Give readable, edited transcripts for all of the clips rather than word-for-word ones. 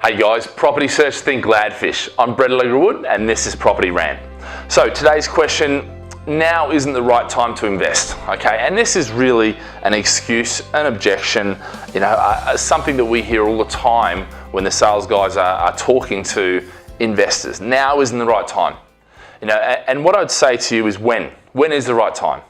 Hey guys, Property Search Think Gladfish. I'm Alegre-Wood and this is Property Rant. So today's question, now isn't the right time to invest, okay? And this is really an excuse, an objection, something that we hear all the time when the sales guys are talking to investors. Now isn't the right time. And what I'd say to you is when is the right time?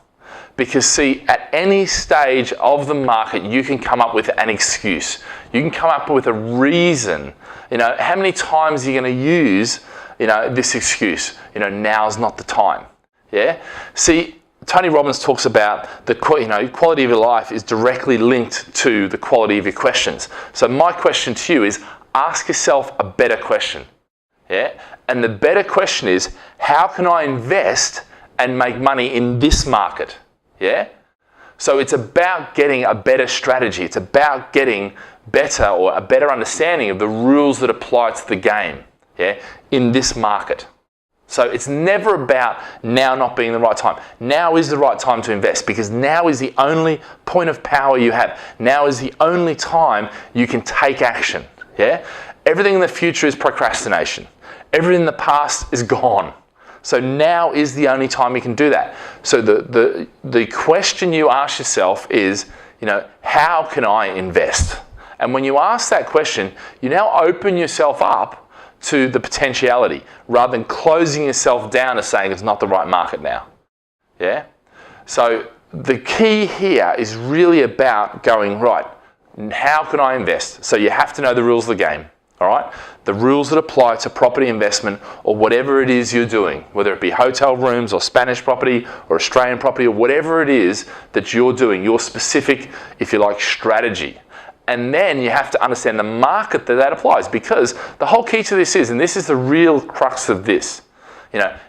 Because see, at any stage of the market, you can come up with an excuse. You can come up with a reason. How many times are you going to use, this excuse? Now's not the time. Yeah. See, Tony Robbins talks about the quality of your life is directly linked to the quality of your questions. So my question to you is, ask yourself a better question. Yeah. And the better question is, how can I invest and make money in this market? Yeah? So it's about getting a better strategy. It's about getting better or a better understanding of the rules that apply to the game, yeah, in this market. So it's never about now not being the right time. Now is the right time to invest because now is the only point of power you have. Now is the only time you can take action, yeah? Everything in the future is procrastination. Everything in the past is gone. So now is the only time you can do that. So the question you ask yourself is, how can I invest? And when you ask that question, you now open yourself up to the potentiality rather than closing yourself down and saying it's not the right market now. Yeah? So the key here is really about going, right, how can I invest? So you have to know the rules of the game. All right, the rules that apply to property investment or whatever it is you're doing, whether it be hotel rooms or Spanish property or Australian property or whatever it is that you're doing, your specific, if you like, strategy. And then you have to understand the market that applies, because the whole key to this is, and this is the real crux of this,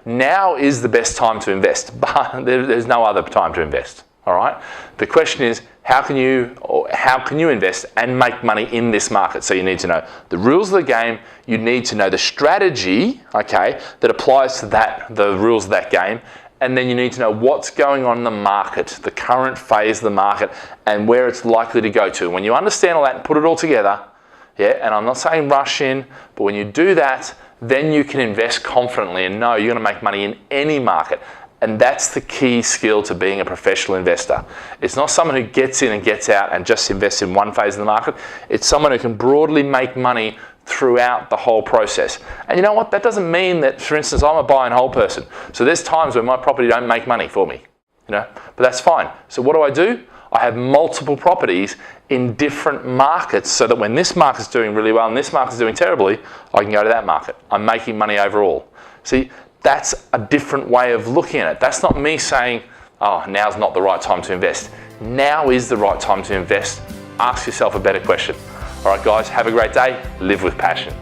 now is the best time to invest, but there's no other time to invest. All right. The question is, how can you invest and make money in this market? So you need to know the rules of the game. You need to know the strategy, okay, that applies to the rules of that game. And then you need to know what's going on in the market, the current phase of the market, and where it's likely to go to. When you understand all that and put it all together, yeah, and I'm not saying rush in, but when you do that, then you can invest confidently and know you're going to make money in any market. And that's the key skill to being a professional investor. It's not someone who gets in and gets out and just invests in one phase of the market. It's someone who can broadly make money throughout the whole process. And you know what? That doesn't mean that, for instance, I'm a buy and hold person. So there's times when my property don't make money for me, but that's fine. So what do? I have multiple properties in different markets so that when this market's doing really well and this market's doing terribly, I can go to that market. I'm making money overall. See, that's a different way of looking at it. That's not me saying, oh, now's not the right time to invest. Now is the right time to invest. Ask yourself a better question. All right, guys, have a great day. Live with passion.